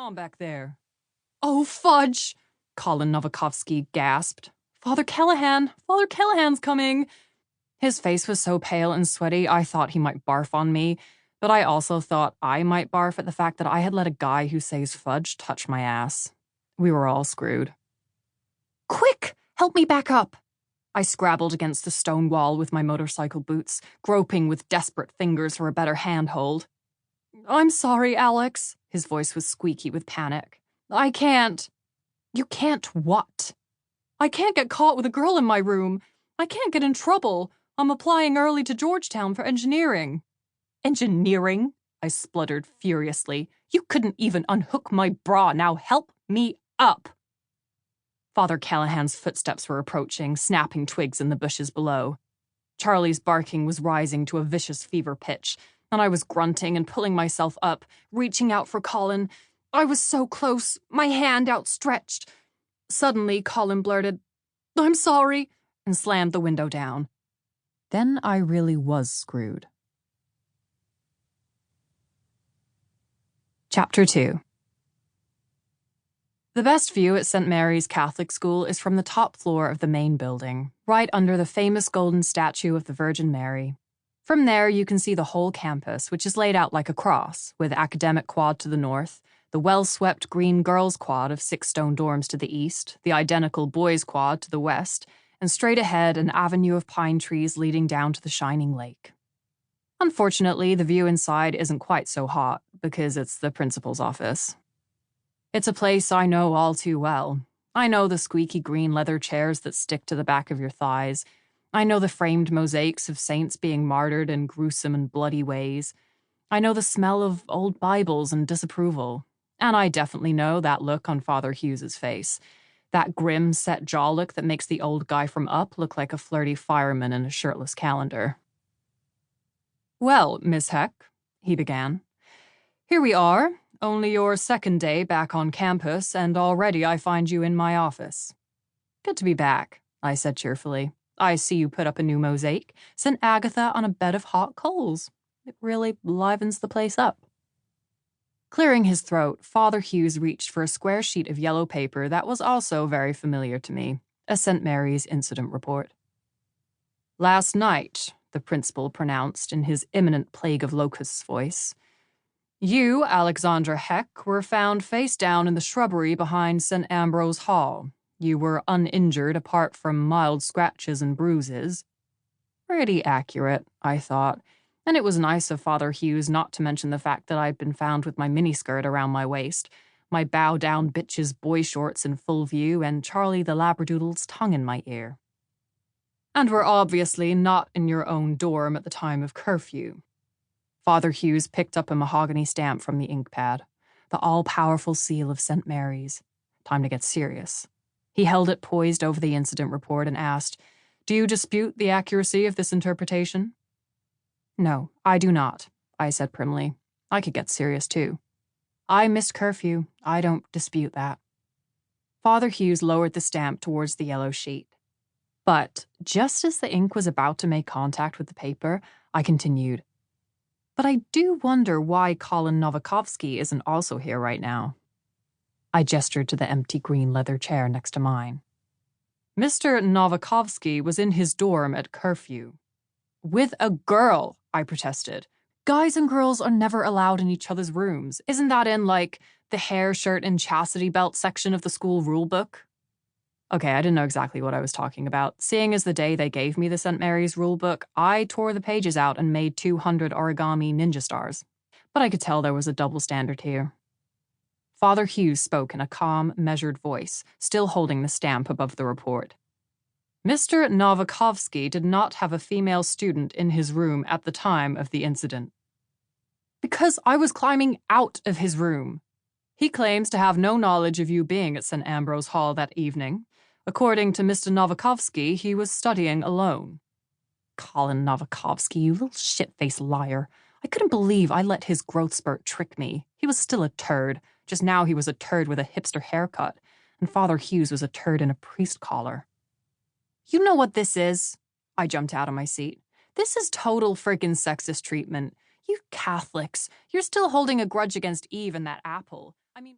on back there?" "Oh, fudge!" Colin Novakovsky gasped. Father Callahan's coming!" His face was so pale and sweaty I thought he might barf on me, but I also thought I might barf at the fact that I had let a guy who says fudge touch my ass. We were all screwed. "Quick! Help me back up!" I scrabbled against the stone wall with my motorcycle boots, groping with desperate fingers for a better handhold. "I'm sorry, Alex." His voice was squeaky with panic. "I can't." "You can't what?" "I can't get caught with a girl in my room. I can't get in trouble. I'm applying early to Georgetown for engineering." "Engineering?" I spluttered furiously. "You couldn't even unhook my bra. Now help me up." Father Callahan's footsteps were approaching, snapping twigs in the bushes below. Charlie's barking was rising to a vicious fever pitch, and I was grunting and pulling myself up, reaching out for Colin. I was so close, my hand outstretched. Suddenly, Colin blurted, "I'm sorry," and slammed the window down. Then I really was screwed. Chapter 2. The best view at St. Mary's Catholic School is from the top floor of the main building, right under the famous golden statue of the Virgin Mary. From there, you can see the whole campus, which is laid out like a cross, with Academic Quad to the north, the well-swept green girls' quad of 6 stone dorms to the east, the identical boys' quad to the west, and straight ahead an avenue of pine trees leading down to the shining lake. Unfortunately, the view inside isn't quite so hot, because it's the principal's office. It's a place I know all too well. I know the squeaky green leather chairs that stick to the back of your thighs. I know the framed mosaics of saints being martyred in gruesome and bloody ways. I know the smell of old Bibles and disapproval. And I definitely know that look on Father Hughes's face. That grim, set jaw look that makes the old guy from Up look like a flirty fireman in a shirtless calendar. "Well, Miss Heck," he began, "here we are. Only your second day back on campus, and already I find you in my office." "Good to be back," I said cheerfully. "I see you put up a new mosaic. Sent Agatha on a bed of hot coals. It really livens the place up." Clearing his throat, Father Hughes reached for a square sheet of yellow paper that was also very familiar to me, a St. Mary's incident report. "Last night," the principal pronounced in his imminent plague of locusts voice, "you, Alexandra Heck, were found face down in the shrubbery behind St. Ambrose Hall. You were uninjured apart from mild scratches and bruises." Pretty accurate, I thought, and it was nice of Father Hughes not to mention the fact that I'd been found with my miniskirt around my waist, my bow-down bitch's boy shorts in full view, and Charlie the Labradoodle's tongue in my ear. "And were obviously not in your own dorm at the time of curfew." Father Hughes picked up a mahogany stamp from the ink pad, the all-powerful seal of St. Mary's. Time to get serious. He held it poised over the incident report and asked, "Do you dispute the accuracy of this interpretation?" "No, I do not," I said primly. I could get serious, too. "I missed curfew. I don't dispute that." Father Hughes lowered the stamp towards the yellow sheet. But just as the ink was about to make contact with the paper, I continued, "But I do wonder why Colin Novakovsky isn't also here right now." I gestured to the empty green leather chair next to mine. "Mr. Novakovsky was in his dorm at curfew." "With a girl," I protested. "Guys and girls are never allowed in each other's rooms. Isn't that in, like, the hair, shirt, and chastity belt section of the school rule book?" Okay, I didn't know exactly what I was talking about. Seeing as the day they gave me the St. Mary's rulebook, I tore the pages out and made 200 origami ninja stars. But I could tell there was a double standard here. Father Hughes spoke in a calm, measured voice, still holding the stamp above the report. "Mr. Novakovsky did not have a female student in his room at the time of the incident." "Because I was climbing out of his room." "He claims to have no knowledge of you being at St. Ambrose Hall that evening. According to Mr. Novakovsky, he was studying alone." Colin Novakovsky, you little shit-faced liar. I couldn't believe I let his growth spurt trick me. He was still a turd. Just now he was a turd with a hipster haircut. And Father Hughes was a turd in a priest collar. "You know what this is?" I jumped out of my seat. "This is total friggin' sexist treatment. You Catholics, you're still holding a grudge against Eve and that apple.